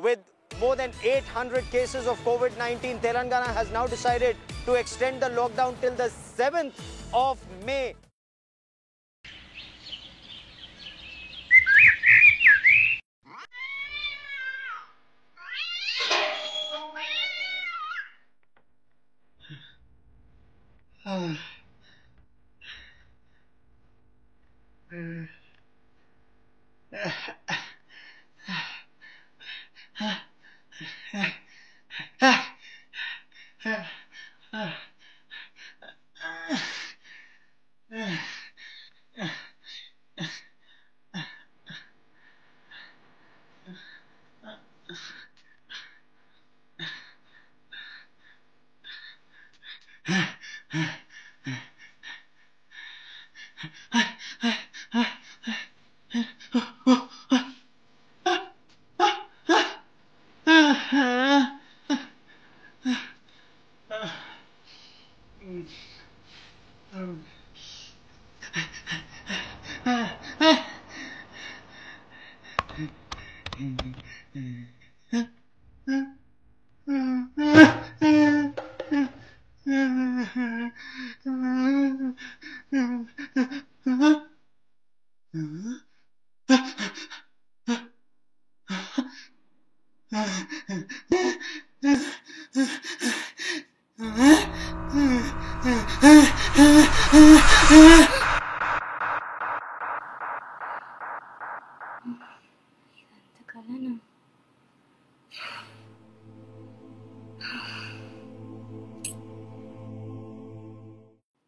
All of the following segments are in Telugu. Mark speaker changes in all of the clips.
Speaker 1: with more than 800 cases of COVID-19, Telangana has now decided to extend the lockdown till the 7th of May.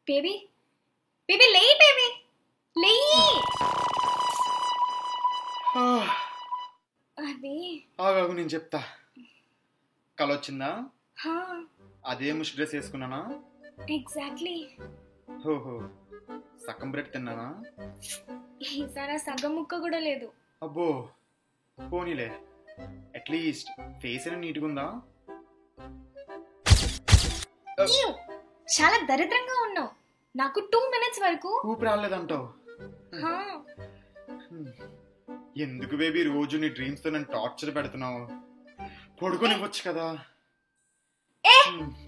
Speaker 2: Baby, baby, lay, baby, lay. అది
Speaker 3: ఆగాగు నేను చెప్తా. కల వచ్చిందా? అదే ముష్ డ్రెస్ వేసుకున్నానా?
Speaker 2: ఎగ్జాక్ట్లీ.
Speaker 3: ఓహో, సగం బ్రెడ్ తిన్నానా?
Speaker 2: ఈసారి సగం ముక్క కూడా లేదు.
Speaker 3: అబ్బో, పోనీలే, అట్లీస్ట్ ఫేస్ అయినా నీట్గా ఉందా?
Speaker 2: చాలా దరిద్రంగా ఉన్నావు. నాకు 2 minutes వరకు
Speaker 3: ఊపి రాలేదంటావు. ఎందుకు బేబీ రోజు నీ డ్రీమ్స్ తో నన్ను టార్చర్ పెడుతున్నావు? పడుకొని ఇవ్వచ్చు కదా.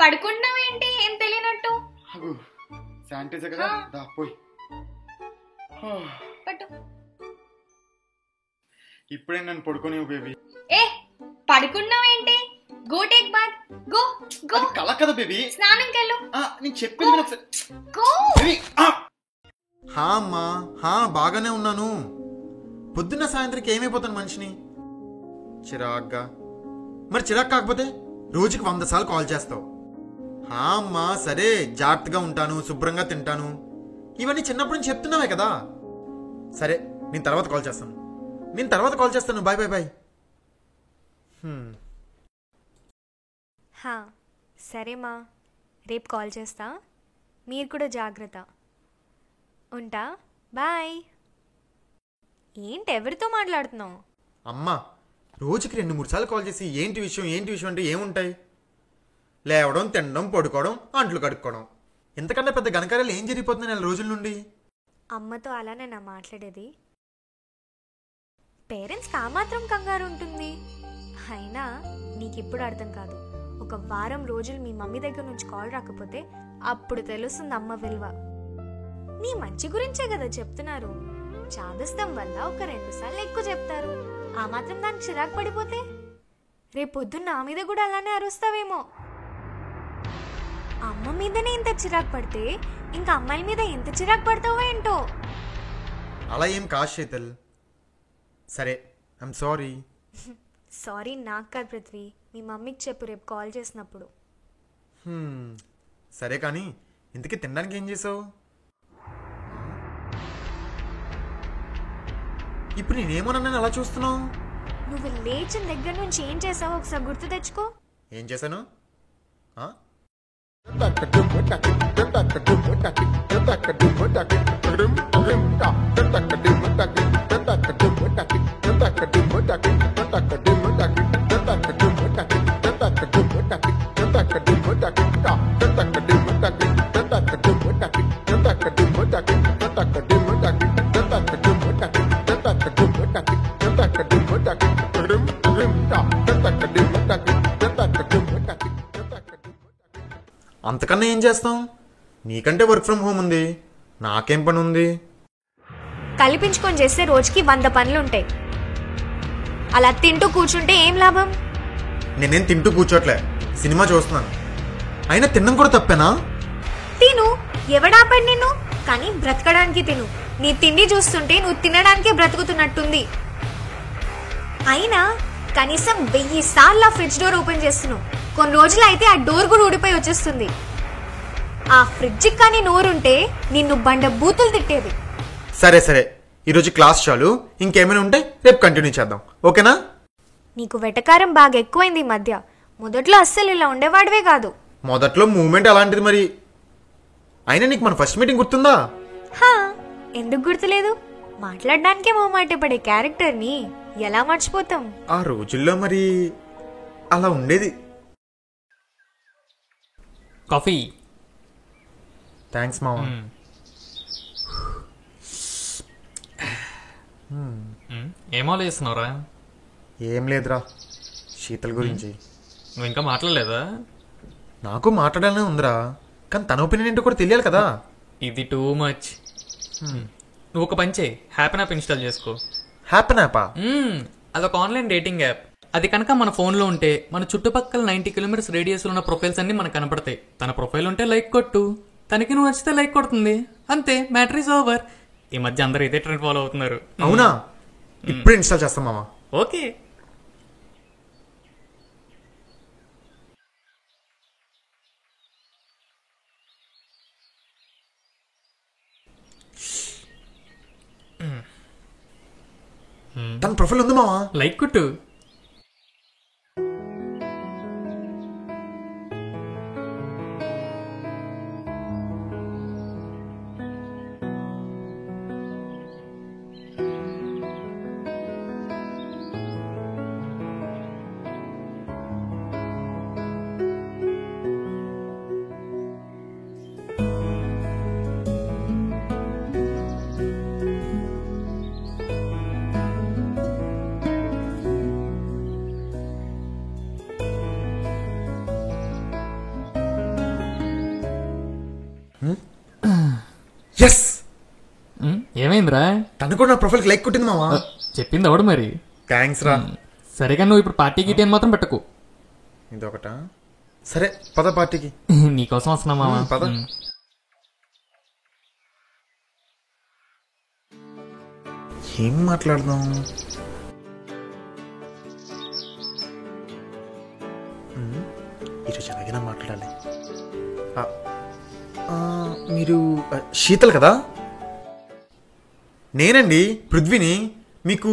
Speaker 2: పడుకుంటున్నావు ఏంటి ఏం తెలియనట్టు?
Speaker 3: అగు శానిటైజర్ కదా, దా పోయి
Speaker 2: పట్టు.
Speaker 3: ఇప్పుడే నన్ను పడుకొని బేబీ.
Speaker 2: పడుకున్నావు ఏంటి? Go take bath. Go go.
Speaker 3: కల కదా బేబీ,
Speaker 2: స్నానంకి వెళ్ళు.
Speaker 3: నేను చెప్పింది ఒకసారి.
Speaker 2: గో.
Speaker 4: హా అమ్మా, బాగానే ఉన్నాను. పొద్దున్న సాయంత్రంకి ఏమైపోతాను మనిషిని? చిరాగ్గా. మరి చిరాక్ కాకపోతే రోజుకి 100 సార్లు కాల్ చేస్తావు. హా అమ్మా, సరే జాగ్రత్తగా ఉంటాను, శుభ్రంగా తింటాను, ఇవన్నీ చిన్నప్పటి నుంచి చెప్తున్నావే కదా. సరే, నేను తర్వాత కాల్ చేస్తాను. Bye bye bye.
Speaker 5: సరేమా, రేపు కాల్ చేస్తా. మీరు కూడా జాగ్రత్త. ఉంటా, బాయ్. ఏంటి ఎవరితో మాట్లాడుతున్నావు?
Speaker 4: అమ్మా, రోజుకి 2-3 సార్లు కాల్ చేసి ఏంటి విషయం అంటే ఏముంటాయి? లేవడం, తినడం, పడుకోవడం, అంట్లు కడుక్కోవడం. ఇంతకన్నా పెద్ద ఘనకార్యాలు ఏం జరిగిపోతున్నాయి 4 రోజుల నుండి?
Speaker 5: అమ్మతో అలానే నా మాట్లాడేది. పేరెంట్స్కి ఆ మాత్రం కంగారు ఉంటుంది. అయినా నీకిప్పుడు అర్థం కాదు. ఒక వారం రోజులు మీ మమ్మీ దగ్గర నుంచి కాల్ రాకపోతే అప్పుడు తెలుస్తుంది అమ్మ విలువ. నీ మంచి గురించే కదా చెప్తున్నారు. చాదస్తం వల్ల ఒక 2 సార్లు ఎక్కువ చెప్తారు. ఆ మాత్రం దానికి చిరాకు పడిపోతే రేపొద్దున్న నా మీద కూడా అలానే అరుస్తావేమో. అమ్మ మీదనే ఇంత చిరాకు పడితే ఇంకా అమ్మాయి మీద ఎంత చిరాకు పడతావో ఏంటో.
Speaker 4: అలా ఏం కాదు శీతల్. సరే, ఐమ్ సారీ.
Speaker 5: సారీ నాకు కాదు పృథ్వీ, మీ మమ్మీకి చెప్పు రేపు కాల్ చేసినప్పుడు.
Speaker 4: సరే, కానీ ఇంతకీ తినడానికి ఏం చేసావు? ఇప్పుడు నేనేమోనన్నా అలా చూస్తున్నావు?
Speaker 5: నువ్వు లేచిన దగ్గర నుంచి ఏం చేసావో ఒకసారి గుర్తు తెచ్చుకో.
Speaker 4: ఏం చేశాను?
Speaker 6: Dum
Speaker 4: అంతకన్నా ఏం చేస్తాం? నీకంటే వర్క్ ఫ్రమ్ హోమ్ ఉంది, నాకేం పని ఉంది?
Speaker 5: కల్పించుకొని చేస్తే రోజుకి 100 పనులుంటాయి. అలా తింటూ కూర్చుంటే ఏం లాభం?
Speaker 4: నేనేం తింటూ కూర్చోట్లే, సినిమా చూస్తున్నాను. అయినా తినడం కూడా తప్పేనా?
Speaker 5: తిను, ఎవడాపడి నిన్ను? కానీ బ్రతకడానికి తిను. నీ తిండి చూస్తుంటే నువ్వు తినడానికే బ్రతుకుతున్నట్టుంది. అయినా కనీసం 1000 సార్లు ఆ ఫ్రిడ్జ్ డోర్ ఓపెన్ చేస్తున్నావు. కొన్ని రోజులు అయితే ఆ డోర్ కూడా ఊడిపోయి వచ్చేస్తుంది. ఆ ఫ్రిడ్జ్కి కానీ నోరుంటే నిన్ను బండ బూతులు తిట్టేది.
Speaker 4: సరే సరే, ఈరోజు క్లాస్ చాలు. ఇంకేమైనా ఉంటే రేపు కంటిన్యూ చేద్దాం, ఓకేనా?
Speaker 5: నీకు వెటకారం బాగా ఎక్కువైంది ఈ మధ్య. మొదట్లో అస్సలు ఇలా ఉండేవాడివే కాదు.
Speaker 4: మొదట్లో మూమెంట్ అలాంటిది మరి. అయినా నీకు మన ఫస్ట్ మీటింగ్ గుర్తుందా?
Speaker 5: హా, ఎందుకు గుర్తులేదు? మాట్లాడడానికే మొహమాట పడే క్యారెక్టర్ని ఎలా మర్చిపోతాం?
Speaker 4: ఆ రోజుల్లో మరి అలా ఉండేది.
Speaker 6: కాఫీ.
Speaker 4: థ్యాంక్స్ మావా.
Speaker 6: ఏం ఆలోచిస్తున్నావురా?
Speaker 4: ఏం లేదురా, శీతల్ గురించి.
Speaker 6: నువ్వు ఇంకా మాట్లాడలేదా?
Speaker 4: నాకు మాట్లాడాలనే ఉందిరా, కానీ తన ఒపీనియన్ ఏంటో కూడా తెలియాలి కదా.
Speaker 6: ఇది టూ మచ్. నువ్వు ఒక పని చేయి, హ్యాపీన్ యాప్ ఇన్స్టాల్ చేసుకో.
Speaker 4: హ్యాపీన్ యాపా?
Speaker 6: అదొక ఆన్లైన్ డేటింగ్ యాప్. అది కనుక మన ఫోన్లో ఉంటే మన చుట్టుపక్కల 90 కిలోమీటర్స్ రేడియస్లో ఉన్న ప్రొఫైల్స్ అన్ని మనకు కనపడతాయి. తన ప్రొఫైల్ ఉంటే లైక్ కొట్టు, తనకి నువ్వు నచ్చితే లైక్ కొడుతుంది, అంతే, మ్యాటర్ ఈజ్ ఓవర్. ఈ మధ్య అందరూ ఇదే ట్రెండ్ ఫాలో అవుతున్నారు.
Speaker 4: అవునా? ఇప్పుడు ఇన్స్టాల్ చేస్తాం మామా.
Speaker 6: ఓకే.
Speaker 4: తన ప్రొఫైల్ ఉంది మావా,
Speaker 6: లైక్ కొట్టు.
Speaker 4: ఎస్.
Speaker 6: ఏమైందిరా?
Speaker 4: తను కూడా నా ప్రొఫైల్ లైక్ కొట్టింది మావా.
Speaker 6: చెప్పింది ఎవడు మరి?
Speaker 4: థ్యాంక్స్ రా.
Speaker 6: సరేగా, నువ్వు ఇప్పుడు పార్టీ గిటీ అని మాత్రం పెట్టకు.
Speaker 4: ఇదొకటా? సరే పద పార్టీకి.
Speaker 6: నీకోసం వస్తున్నా మావా.
Speaker 4: పద. ఏం మాట్లాడదాం? ఈరోజు ఎలాగైనా మాట్లాడాలి. మీరు శీతల్ కదా? నేనండి, పృథ్వీని. మీకు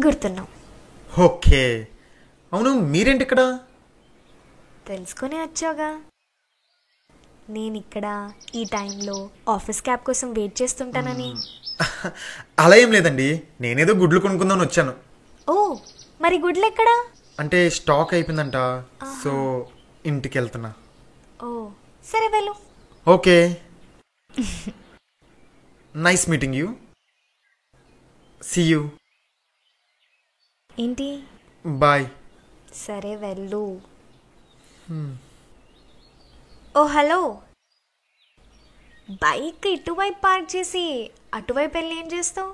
Speaker 5: గుర్తున్నావు?
Speaker 4: ఓకే. అవును, మీరేంటి ఇక్కడ?
Speaker 5: తెలుసుకునే వచ్చావుగా. నేను ఇక్కడ ఈ టైంలో ఆఫీస్ క్యాబ్ కోసం వెయిట్ చేస్తుంటానని.
Speaker 4: అలా ఏం లేదండి, నేనేదో గుడ్లు కొనుక్కుందామని వచ్చాను.
Speaker 5: ఓ, మరి గుడ్లు ఎక్కడా?
Speaker 4: అంటే స్టాక్ అయిపోయిందంట, సో ఇంటికి వెళ్తున్నా.
Speaker 5: ఓ, సరే వెళ్ళు.
Speaker 4: Okay. Nice meeting you. See you.
Speaker 5: ఏంటి?
Speaker 4: బాయ్.
Speaker 5: సరే వెళ్ళు. ఓ హలో, బైక్ ఇటువైపు పార్క్ చేసి అటువైపు వెళ్ళి ఏం చేస్తావు?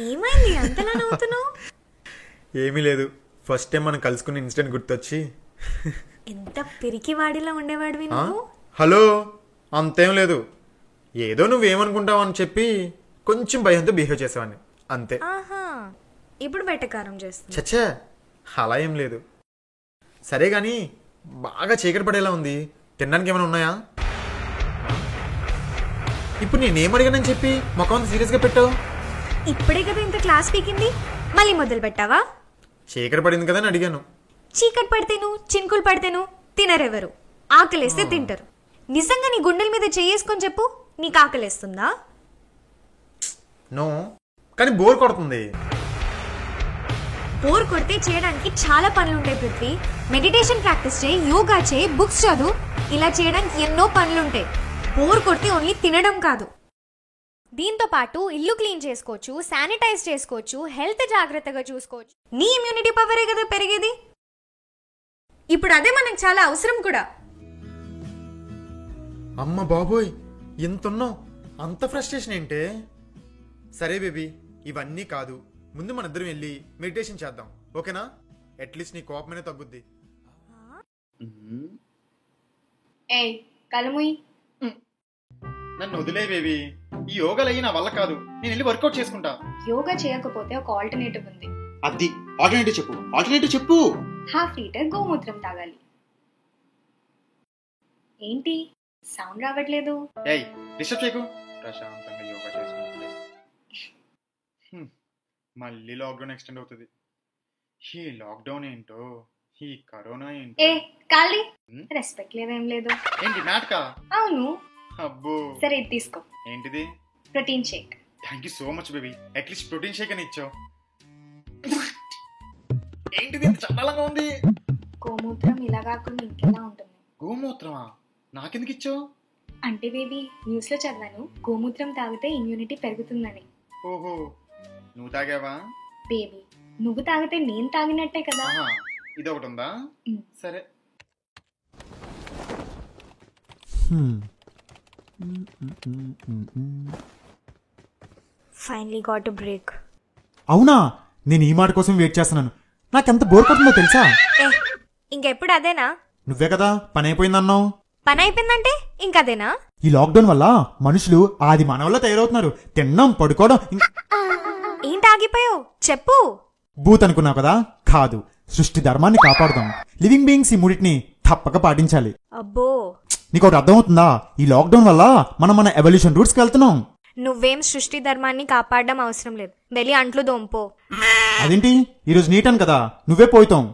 Speaker 5: ఏమైంది అంతలా నవ్వుతున్నావు?
Speaker 4: ఏమీ లేదు, ఫస్ట్ టైం మనం కలుసుకున్న ఇన్సిడెంట్ గుర్తొచ్చి.
Speaker 5: ఎంత పిరికి వాడిలా ఉండేవాడివి నువ్వు.
Speaker 4: హలో, అంతేం లేదు, ఏదో నువ్వేమనుకుంటావు అని చెప్పి కొంచెం భయంతో బిహేవ్ చేసేవాడిని, అంతే.
Speaker 5: ఆహా, ఇప్పుడు వెటకారం చేస్తా.
Speaker 4: చచ్చా, అలా ఏం లేదు. సరే గాని బాగా చీకటి పడేలా ఉంది, తినడానికి ఏమైనా ఉన్నాయా? ఇప్పుడు నేనేం అడిగానని చెప్పి ముఖం అంత సీరియస్గా పెట్టావు?
Speaker 5: ఇప్పుడే కదా ఇంత క్లాస్ పీకింది, మళ్ళీ మొదలు పెట్టావా?
Speaker 4: చీకటి పడింది కదా అని అడిగాను.
Speaker 5: చీకటి పడితేను చినుకులు పడితేను తినరెవరు, ఆకలేస్తే తింటారు. నిజంగా నీ గుండెల మీద చేసుకొని చెప్పు, నీకు ఆకలేస్తుందా?
Speaker 4: నో, కానీ బోర్ కొడుతుంది.
Speaker 5: బోర్ కొడితే చేయడానికి చాలా పనులు ఉంటాయి పృథ్వీ. మెడిటేషన్ ప్రాక్టీస్ చేయి, యోగా చేయి, బుక్స్ చదువు. ఇలా చేయడానికి ఎన్నో పనులుంటాయి. బోర్ కొడితే ఓన్లీ తినడం కాదు. దీంతో పాటు ఇల్లు క్లీన్ చేసుకోవచ్చు, శానిటైజ్ చేసుకోవచ్చు, హెల్త్ జాగ్రత్తగా చూసుకోవచ్చు. నీ ఇమ్యూనిటీ పవరే కదా పెరిగేది. ఇప్పుడు అదే మనకు చాలా అవసరం కూడా.
Speaker 4: అమ్మ బాబోయ్, ఎంతున్నావు, అంత ఫ్రస్ట్రేషన్ ఏంటే? సరే బేబీ, ఇవన్నీ కాదు, ముందు మన ఇద్దరం వెళ్ళి మెడిటేషన్ చేద్దాం, ఓకేనా? అట్లీస్ట్ నీ కోపమైనా తగ్గుద్ది.
Speaker 2: ఏయ్ కలుముయి.
Speaker 3: నన్ను వదిలే బేబీ, ఈ యోగాలు అయ్యి నా వల్ల కాదు. నేను వెళ్ళి వర్కౌట్ చేసుకుంటా.
Speaker 2: యోగా చేయకపోతే ఒక ఆల్టర్నేటివ్ ఉంది.
Speaker 3: అది ఆల్టర్నేటివ్ చెప్పు, ఆల్టర్నేటివ్ చెప్పు.
Speaker 2: 1/2 లీటర్ గోమూత్రం తాగాలి. ఏంటి సౌండ్ రావట్లేదు?
Speaker 3: ఏయ్ డిస్టర్బ్ చేయకు, ప్రశాంతంగా యోగా చేసుకుంటే. మళ్ళీ లాక్డౌన్ ఎక్స్టెండ్ అవుతుంది. ఈ లాక్డౌన్ ఏంటో, ఈ కరోనా ఏంటో.
Speaker 2: ఏ కాలి, రెస్పెక్ట్ లేదేం లేదు.
Speaker 3: ఏంటి నాటకా?
Speaker 2: అవును.
Speaker 3: అబ్బో,
Speaker 2: సరే ఇది తీసుకో.
Speaker 3: ఏంటిది?
Speaker 2: Protein shake.
Speaker 3: Thank you so much baby, at least protein shake అని ఇచ్చావు. ఏంటిది ఇంత చండాలంగా ఉంది?
Speaker 2: గోమూత్రం ఇలా కాకుండా ఇంకెలా ఉంటుంది?
Speaker 3: గోమూత్రమా? నాకెందుకు ఇచ్చావు?
Speaker 2: అంటే బేబీ, న్యూస్ లో చదివాను గోమూత్రం తాగితే ఇమ్యూనిటీ పెరుగుతుందని.
Speaker 3: ఓహో, నువ్వు తాగావా?
Speaker 2: బేబీ, నువ్వు తాగితే నేను తాగినట్టే కదా.
Speaker 3: ఇది ఒకటి ఉందా? సరే.
Speaker 5: Finally got a break.
Speaker 4: అవునా? నేను ఈ మాట కోసం వెయిట్ చేస్తున్నాను. నాకెంత బోర్ కొడుతుందో తెలుసా?
Speaker 5: ఇంకెప్పుడు అదేనా?
Speaker 4: నువ్వే కదా పని అయిపోయిందన్నావు.
Speaker 5: పని అయిపోయిందంటే ఇంకదేనా?
Speaker 4: ఈ లాక్డౌన్ వల్ల మనుషులు ఆది మానవుల్లో తయారవుతున్నారు. తినడం, పడుకోవడం.
Speaker 5: ఏంటి ఆగిపోయావు? చెప్పు.
Speaker 4: బూత్ అనుకున్నావు కదా? కాదు, సృష్టి ధర్మాన్ని కాపాడుదాం. లివింగ్ బీయింగ్స్ ఈ మూడిటిని తప్పక పాటించాలి.
Speaker 5: అబ్బో,
Speaker 4: నీకు ఒకటి అర్థమవుతుందా? ఈ లాక్డౌన్ వల్ల మనం మన ఎవల్యూషన్ రూట్స్కి వెళ్తున్నాం.
Speaker 5: నువ్వేం సృష్టి ధర్మాన్ని కాపాడడం అవసరం లేదు. వెళ్ళి అంట్లు దోంపో.
Speaker 4: అదేంటి, ఈరోజు నీటన్ కదా, నువ్వే పోయితాం.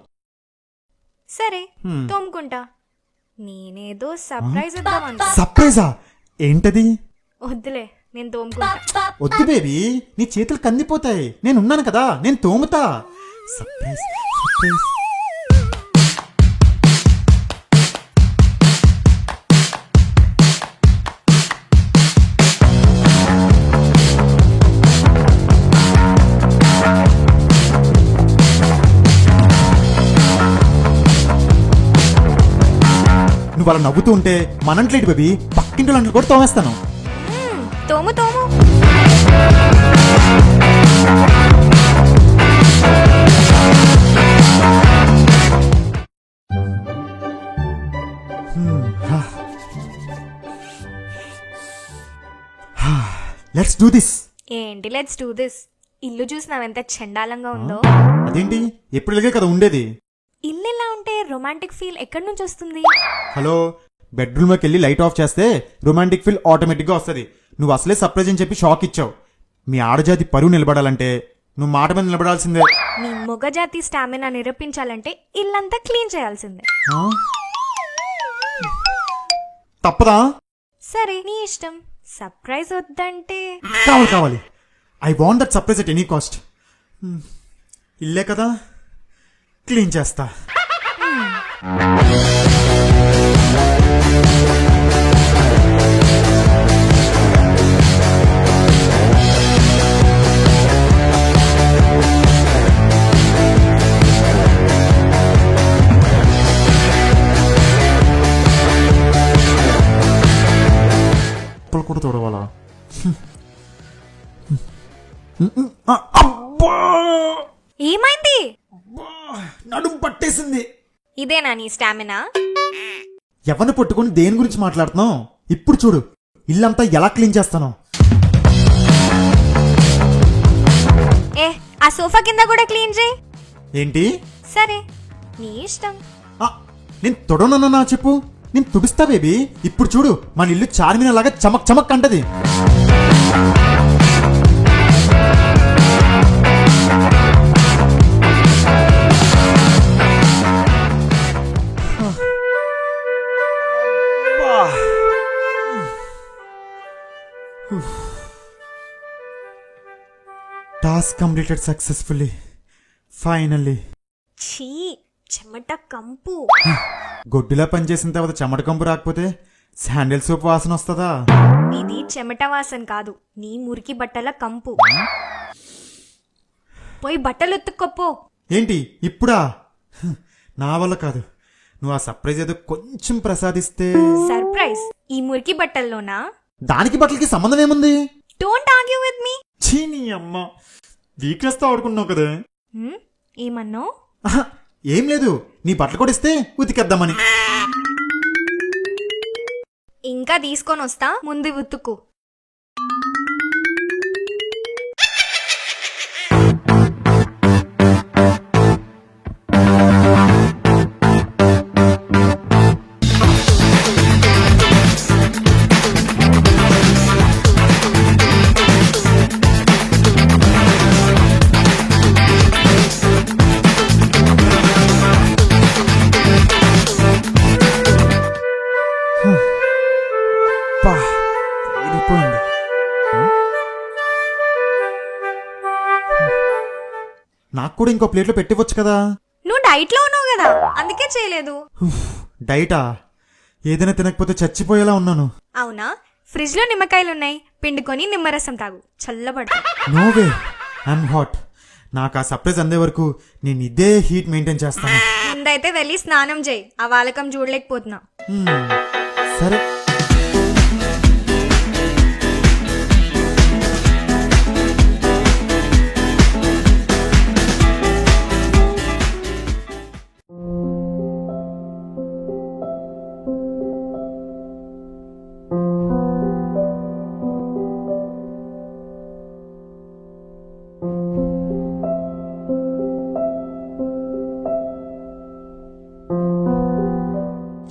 Speaker 5: సరే తోముకుంటా. నేనేదో సర్ప్రైజ్ ఇద్దామన్నా.
Speaker 4: సర్ప్రైజా? ఏంటది?
Speaker 5: వద్దులే, నేను తోముకుంటా.
Speaker 4: వద్దు బేబీ, నీ చేతులు కందిపోతాయి. నేనున్నాను కదా, నేను తోముతా. Surprise surprise. నువ్వు అలా నవ్వుతూ ఉంటే మనంట్లేడు బేబీ, పక్కింటి అంట్లు కూడా తోమేస్తాను.
Speaker 5: తోము తోము.
Speaker 4: Let's do this.
Speaker 5: ఏంటి లెట్స్ డూ దిస్? ఇల్లు చూసినావెంత చండాలంగా ఉందో.
Speaker 4: అదేంటి, ఎప్పుడులాగే కదా ఉండేది.
Speaker 5: ఇల్లు ఎలా ఉంటే రొమాంటిక్ ఫీల్ ఎక్కడి నుంచి వస్తుంది?
Speaker 4: హలో, బెడ్రూమ్లోకి వెళ్ళి లైట్ ఆఫ్ చేస్తే రొమాంటిక్ ఫీల్ ఆటోమేటిక్గా వస్తుంది. నువ్వు అసలే సర్ప్రైజ్ అని చెప్పి షాక్ ఇచ్చావు. మీ ఆడజాతి పరువు నిలబడాలంటే నువ్వు మాట మీద నిలబడాల్సిందే.
Speaker 5: నీ మొగజాతి స్టామినా నిరూపించాలంటే ఇల్లంతా క్లీన్ చేయాల్సిందే.
Speaker 4: తప్పదా?
Speaker 5: సరే నీ ఇష్టం. సర్ప్రైజ్ వద్దంటే
Speaker 4: కావాలి. I want that surprise at any cost. ఇల్లే కదా, క్లీన్ చేస్తా. కూడా చూడవాలా?
Speaker 5: ఏమైంది?
Speaker 4: నడుము పట్టేసింది.
Speaker 5: ఇదేనా నీ స్టామినా?
Speaker 4: ఎవరిని పట్టుకుని దేని గురించి మాట్లాడుతున్నావు? ఇప్పుడు చూడు, ఇల్లంతా ఎలా క్లీన్ చేస్తాను.
Speaker 5: ఆ సోఫా కింద కూడా క్లీన్ చేయి.
Speaker 4: ఏంటి?
Speaker 5: సరే నీ ఇష్టం.
Speaker 4: నేను తొడనన్నా చెప్పు, నేను తుడుస్తా బేబీ. ఇప్పుడు చూడు, మన ఇల్లు చార్మినార్ లాగా చమక్ చమక్ అంటది. Task completed successfully. ఫైనల్లీ.
Speaker 5: ఛీ, చెమట కంపు.
Speaker 4: గొడ్డులా పనిచేసిన తర్వాత చెమట కంపు రాకపోతే శాండిల్ సోప్ వాసన వస్తుందా?
Speaker 5: ఇది చెమట వాసన కాదు, నీ మురికి బట్టల కంపు. పోయి బట్టలు ఉతుక్కోపో.
Speaker 4: ఏంటి ఇప్పుడా? నా వల్ల కాదు. నువ్వు ఆ సర్ప్రైజ్ ఏదో కొంచెం ప్రసాదిస్తే.
Speaker 5: సర్ప్రైజ్ ఈ మురికి బట్టల్లోనా?
Speaker 4: దానికి బట్టలకి సంబంధం ఏముంది?
Speaker 5: Don't argue with me.
Speaker 4: ఛీ, నీ అమ్మ వీక్నెస్ తో ఆడుకున్నావు కదా.
Speaker 5: ఏమన్నావు?
Speaker 4: ఏం లేదు, నీ బట్టలు కూడా ఇస్తే ఉతికేద్దామని.
Speaker 5: ఇంకా తీసుకొని వస్తా, ముందు ఉతుకు.
Speaker 4: నాకు కూడా ఇంకో ప్లేట్లో పెట్టివచ్చు కదా.
Speaker 5: నువ్వు డైట్ లో ఉన్నావు కదా, అందుకే చేయలేదు.
Speaker 4: డైటా? ఏదైనా తినకపోతే చచ్చిపోయేలా ఉన్నాను.
Speaker 5: అవునా? ఫ్రిడ్జ్ లో నిమ్మకాయలున్నాయి, పిండుకొని నిమ్మరసం తాగు, చల్లబడు.
Speaker 4: నోవే, ఐఎమ్ హాట్. నాకు ఆ సర్ప్రైజ్ అందే వరకు నేను ఇదే హీట్ మెయింటైన్ చేస్తాను.
Speaker 5: ముందైతే వెళ్ళి స్నానం చేయి, ఆ వాలకం చూడలేకపోతున్నా.
Speaker 4: సరే.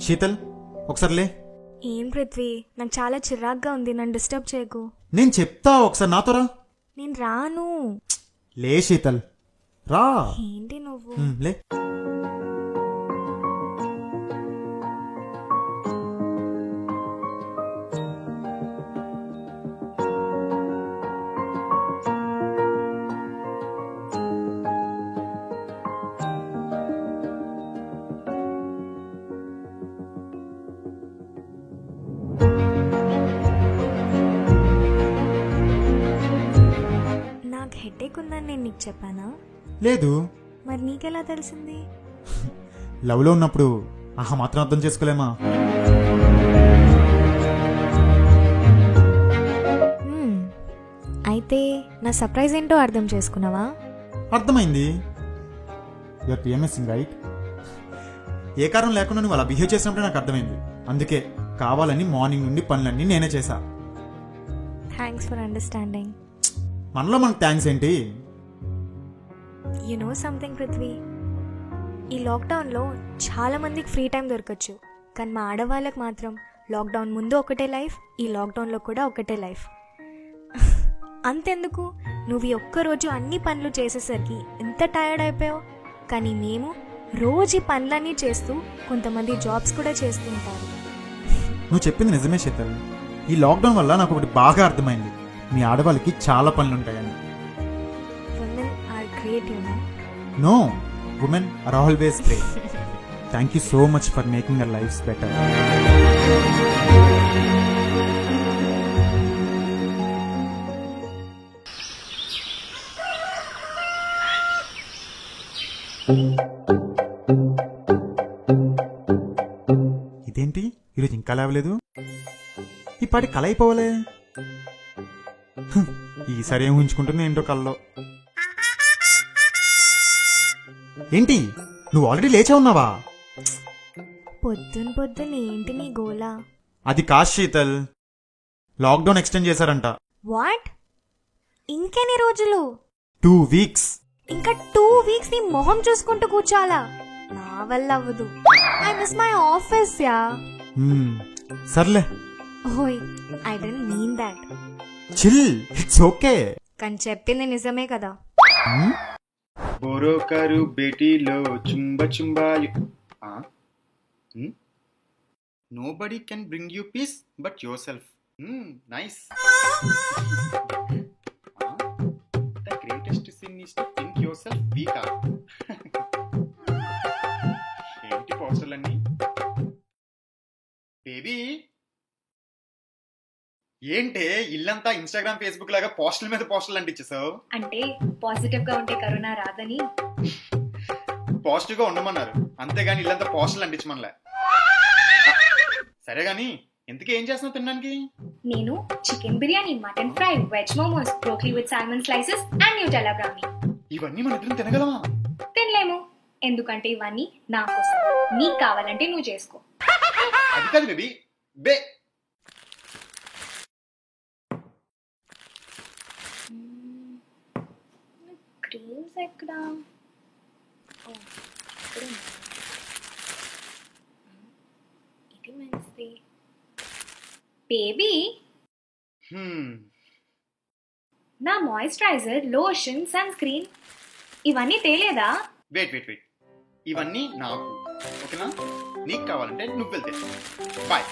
Speaker 4: శీతల్, ఒకసారి లే.
Speaker 5: ఏం పృథ్వీ, నాకు చాలా చిరాగ్గా ఉంది, నన్ను డిస్టర్బ్ చేయకు.
Speaker 4: నేను చెప్తా, ఒకసారి నాతో రా.
Speaker 5: నేను రాను.
Speaker 4: లే శీతల్, రా.
Speaker 5: ఏంటి నువ్వు?
Speaker 4: లే.
Speaker 5: హెడేక్ ఉందని నేను నీకు చెప్పానా?
Speaker 4: లేదు.
Speaker 5: మరి నీకెలా తెలిసింది?
Speaker 4: లవ్ లో ఉన్నప్పుడు ఆహా మాత్రం అర్థం చేసుకోలేమా?
Speaker 5: అయితే నా సర్ప్రైజ్ ఏంటో అర్థం చేసుకున్నావా?
Speaker 4: అర్థమైంది. You're పిఎంఎస్సింగ్ right. ఏ కారణం లేకుండా నువ్వు అలా బిహేవ్ చేసినప్పుడు నాకు అర్థమైంది. అందుకే కావాలని మార్నింగ్ నుండి పనులన్నీ నేనే చేశా.
Speaker 5: Thanks for understanding.
Speaker 4: మనలో మనకు థ్యాంక్స్ ఏంటి?
Speaker 5: యు నో సంథింగ్ పృథ్వీ, ఈ లాక్డౌన్లో చాలా మందికి ఫ్రీ టైం దొరకచ్చు, కానీ మా ఆడవాళ్ళకి మాత్రం లాక్డౌన్ ముందు ఒకటే లైఫ్, ఈ లాక్డౌన్లో కూడా ఒకటే లైఫ్. అంతెందుకు, నువ్వు ఈ ఒక్కరోజు అన్ని పనులు చేసేసరికి ఎంత టైర్డ్ అయిపోయావు. కానీ మేము రోజు ఈ పనులన్నీ చేస్తూ కొంతమంది జాబ్స్ కూడా చేస్తూ ఉంటారు.
Speaker 4: నువ్వు చెప్పింది నిజమే శీతల్. ఈ లాక్డౌన్ వల్ల నాకు ఒకటి బాగా అర్థమైంది, మీ ఆడవాళ్ళకి చాలా పనులు ఉంటాయని.
Speaker 5: Women are great, you know.
Speaker 4: No, women are always great. Thank you so much for making our lives better. ఇదేంటి ఈరోజు ఇంకా లేవలేదు? ఈ పాటి కల అయిపోవాలే. ఈసారి ఏం ఊహించుకుంటున్నా ఏంటో కల్లో. ఏంటి నువ్వు ఆల్రెడీ లేచా ఉన్నావా?
Speaker 5: పొద్దున్న ఏంటి నీ గోలా?
Speaker 4: అది కాదు శీతల్, లాక్డౌన్ ఎక్స్టెండ్ చేశారంట.
Speaker 5: వాట్? ఇంకెన్ని రోజులు?
Speaker 4: 2 weeks.
Speaker 5: ఇంకా 2 weeks నీ మొహం చూసుకుంటూ కూర్చోాలా? నా వల్ల అవ్వదు. I miss my office yeah.
Speaker 4: సర్లే.
Speaker 5: ఓయ్, I don't mean that.
Speaker 4: Chill, it's okay.
Speaker 5: కానీ చెప్పింది నిజమే కదా.
Speaker 3: బోరోకారు బేటీలో చుంబ చుంబాయు. Nobody can bring you peace but yourself. Nice. The greatest sin is to think you yourself వీకా. ఏంటి పోస్టర్లన్నీ? బేబీ ఏంటే ఇల్లంతా ఇన్స్టాగ్రామ్ ఫేస్బుక్ లాగా పోస్టర్ల మీద పోస్టర్లు అంటించేసావు?
Speaker 2: అంటే పాజిటివ్ గా ఉంటే కరోనా రాదని.
Speaker 3: పాజిటివ్ గా ఉండమన్నారు, అంతేగాని ఇల్లంతా పోస్టర్లు అంటించమనలే. సరే గాని ఎందుకు ఏం చేస్తున్నావు తినడానికి?
Speaker 2: నేను chicken biryani, mutton fry, veg momos, broccoli with salmon slices and Nutella brownie.
Speaker 3: ఇవన్నీ మన ఇద్దరం తినగలమా?
Speaker 2: తినలేము, ఎందుకంటే ఇవన్నీ నా కోసం. నీకు కావాలంటే నువ్వు చేసుకో.
Speaker 3: అది కాదు బేబీ. బే
Speaker 2: క్రీమ్స్ ఎక్కడా? ఇది మంచిది. బేబీ, నా మాయిశ్చరైజర్, లోషన్, సన్ స్క్రీన్ ఇవన్నీ తేలేదా?
Speaker 3: వెయిట్ వెయిట్ వెయిట్, ఇవన్నీ నాకు ఓకేనా? నీకు కావాలంటే నువ్వు వెళ్తే. బాయ్.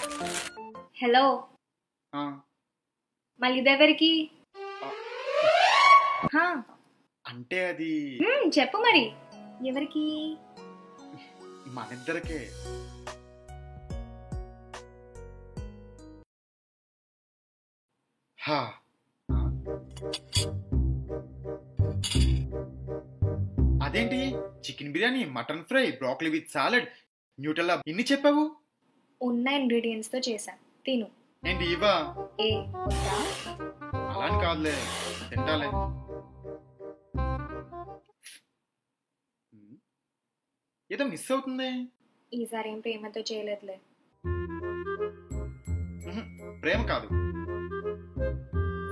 Speaker 2: హలో, మళ్ళీ ఇదెవరికి? హా,
Speaker 3: అంటే అది
Speaker 2: చెప్పు మరి, ఎవరికి?
Speaker 3: మనిద్దరికే. హా, అదేంటి chicken biryani, mutton fry, broccoli with salad, Nutella ఇన్ని చెప్పావు?
Speaker 2: ఉన్న ఇంగ్రీడియంట్స్ తో చేశా, తిను.
Speaker 3: ఏంటి ఇవా?
Speaker 2: ఏ వద్దా?
Speaker 3: అలా అని కాదులే, తింటాలే. ఏదో మిస్ అవుతుంది.
Speaker 2: ఈసారి ఏం ప్రేమతో చేయలేదులే.
Speaker 3: ప్రేమ కాదు,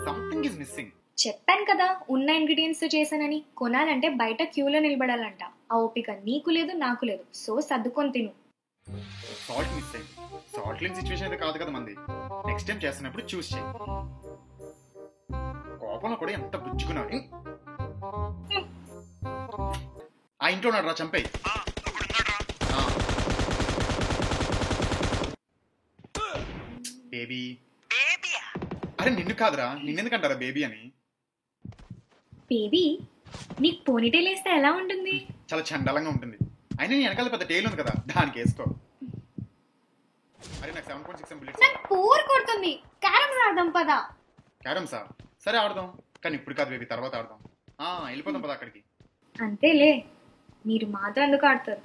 Speaker 3: సంథింగ్ ఈజ్ మిస్సింగ్.
Speaker 2: చెప్పాను కదా ఉన్న ఇంగ్రీడియంట్స్ తో చేశానని. కొనాలంటే బయట క్యూలో నిలబడాలంట. ఆ ఓపిక నీకు లేదు, నాకు లేదు. సో సర్దుకొని తిను.
Speaker 3: సాల్ట్ మిస్ అయింది. సాల్ట్ లేని సిచ్యువేషన్ అయితే కాదు కదా మంది. నెక్స్ట్ టైం చేస్తున్నప్పుడు చూస్ చేయి. కోపంలో కూడా ఎంత బుజ్జుకున్నాడు. ఆ ఇంట్లో ఉన్నాడు రా, చంపేయి. బేబీ. అరే నిన్ను కాదురా, నిన్నెందుకంటారా బేబీ అని?
Speaker 2: బేబీ, నీకు పోనీటైల్ వేస్తే ఎలా ఉంటుంది?
Speaker 3: చాలా చండాలంగా ఉంటుంది. అయినా నీ వెనకాల పెద్ద టైల్ ఉంది కదా, దానికి వేసుకో. అరే నాకు 7.6 బుల్లెట్స్.
Speaker 2: నాకు పోర్ కొడుతుంది. క్యారమ్స్ ఆడదాం పదా.
Speaker 3: క్యారమ్సా? సరే ఆడదాం, కానీ ఇప్పుడు కాదు బేబీ, తర్వాత ఆడదాం. వెళ్ళిపోదాం పద అక్కడికి.
Speaker 2: అంతేలే, మీరు మాతో ఎందుకు ఆడతారు?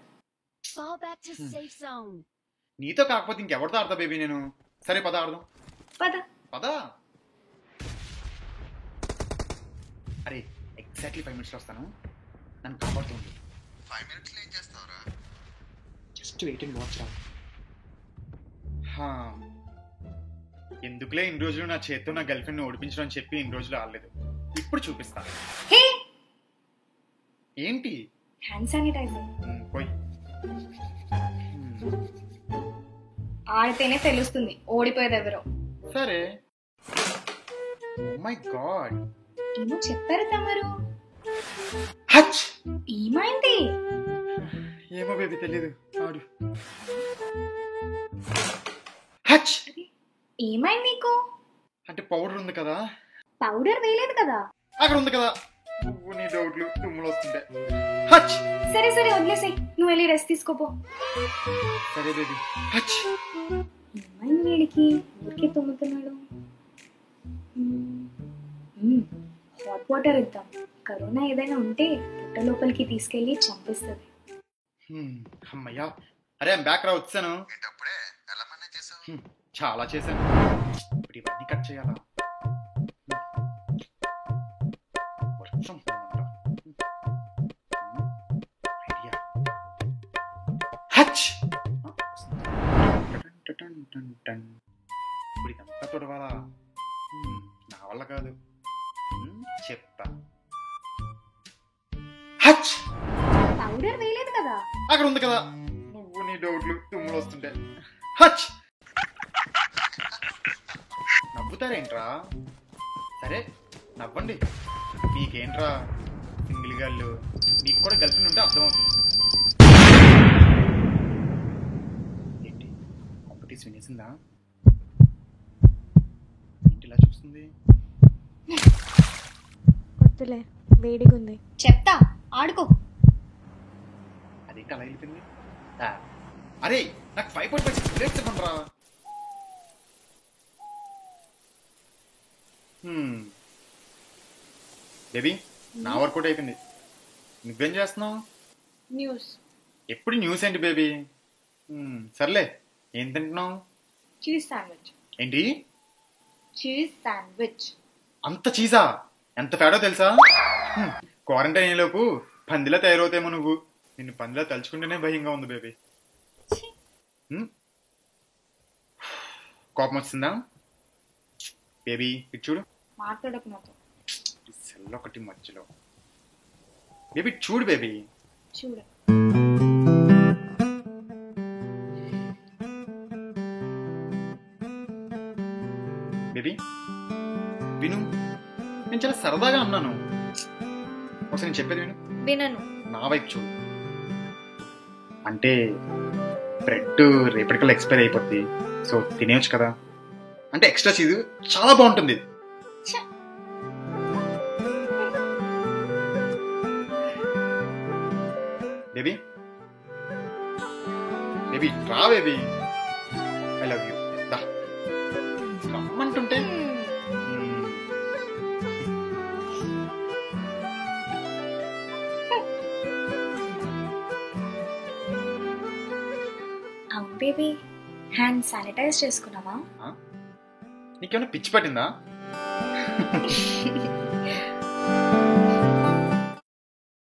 Speaker 3: నీతో కాకపోతే ఇంకెవరితో ఆడతా బేబీ నేను. సరే పద ఆడదాం.
Speaker 2: పద
Speaker 3: పద. అరే ఎగ్జాక్ట్లీ 5 minutes వస్తాను, నన్ను కాపాడుతుంది.
Speaker 4: 5 minutes ఏం చేస్తావురా?
Speaker 3: జస్ట్ వెయిట్ అండ్ వాచ్ రా. ఎందుకులే ఇన్ని రోజులు నా చేత్తో నా గర్ల్ ఫ్రెండ్ ఓడిపించడం అని చెప్పి ఇన్ని రోజులు ఆడలేదు. ఇప్పుడు చూపిస్తా.
Speaker 2: హే,
Speaker 3: ఏంటి?
Speaker 2: Hand sanitizer.
Speaker 3: పోయి
Speaker 2: ఆడితేనే తెలుస్తుంది ఓడిపోయేది ఎవరో.
Speaker 3: సరే. ఓ మై గాడ్,
Speaker 2: ఏమో చెప్పారు తమరు.
Speaker 3: హచ్.
Speaker 2: ఏమైంది?
Speaker 3: ఏమో బేబీ తెలీదు, ఆడు. హచ్.
Speaker 2: ఏమైంది నీకు?
Speaker 3: అంటే పౌడర్ ఉంది కదా.
Speaker 2: పౌడర్ వేయలేదు కదా.
Speaker 3: అక్కడ ఉంది కదా. నువ్వు నీ డౌట్లు తుమ్ములు వస్తుంటే. హచ్.
Speaker 2: సరే సరే వదిలేసి నువ్వు వెళ్ళి రెస్ట్ తీసుకోపో.
Speaker 3: సరే బేబీ. హచ్.
Speaker 2: ఏమైంది వీడికి? ఊరికే తుమ్ముతున్నాడు. హాట్ వాటర్ ఇద్దాం. కరోనా ఏదైనా ఉంటే పుట్ట లోపలికి తీసుకెళ్లి చంపేస్తుంది.
Speaker 3: అమ్మయ్యా. అరే బ్యాక్ రా, వచ్చాను. చాలా చేశాను. ఇప్పుడు ఇవన్నీ కట్ చేయాలా? వర్క్ ఫ్రమ్ హోమ్ అంట. ఐడియా. హచ్. ఇప్పుడు ఇదంతా తొడవాలా? నా వల్ల కాదు, చెప్తా. హచ్.
Speaker 2: పౌడర్ వేయలేదు కదా.
Speaker 3: అక్కడ ఉంది కదా. నువ్వు నీ డౌట్లు తుమ్ములు వస్తుంటే. హచ్. నవ్వుతారేంట్రా? సరే నవ్వండి, మీకేంట్రా సింగిల్ గాళ్ళు. నీకు కూడా గర్ల్ ఫ్రెండ్ ఉంటే అర్థమవుతుంది. ఏంటి కాంపిటీషన్ వినేసిందా? ఏంటి ఇలా చూస్తుంది?
Speaker 5: వద్దులే, వేడిగా ఉంది.
Speaker 2: చెప్తా, ఆడుకో.
Speaker 3: అదేంటి అలా వెళ్ళిపోయింది? అరే నాకు 5.56 ప్లేట్స్ ఇవ్వండి రా. బేబీ నా వర్క్ కూడా అయిపోయింది. నువ్వేం చేస్తున్నావు?
Speaker 2: న్యూస్.
Speaker 3: ఎప్పుడు న్యూస్ ఏంటి బేబీ? సర్లే, ఏం తింటున్నావు?
Speaker 2: Cheese sandwich.
Speaker 3: ఏంటి?
Speaker 2: Cheese sandwich.
Speaker 3: అంత చీజా? ఎంత ఫేడో తెలుసా? క్వారంటైన్ అయ్యేలోపు పందిలా తయారవుతాయేమో నువ్వు. నిన్ను పందిలా తలుచుకుంటేనే భయంగా ఉంది బేబీ. కోపం వచ్చిందా బేబీ? ఇటు చూడు.
Speaker 2: మాట్లాడకు నాతో.
Speaker 3: సెల్ ఒకటి మధ్యలో. బేబీ చూడు బేబీ.
Speaker 2: చూడ.
Speaker 3: బేబీ విను, నేను చాలా సరదాగా అన్నాను. ఒకసారి నేను చెప్పేది విను.
Speaker 2: వినను.
Speaker 3: నా వైపు చూడు. అంటే బ్రెడ్ రేపటికల్లా ఎక్స్పైర్ అయిపోద్ది, సో తినేయచ్చు కదా. అంటే ఎక్స్ట్రా చీజ్ చాలా బాగుంటుంది. బేబీ బేబీ రా బేబీ, ఐ లవ్ యూ. దా రమ్మంటుంటే.
Speaker 2: అవును బేబీ, హ్యాండ్ శానిటైజ్ చేసుకున్నావా?
Speaker 3: నీకేమైనా పిచ్చి పట్టిందా?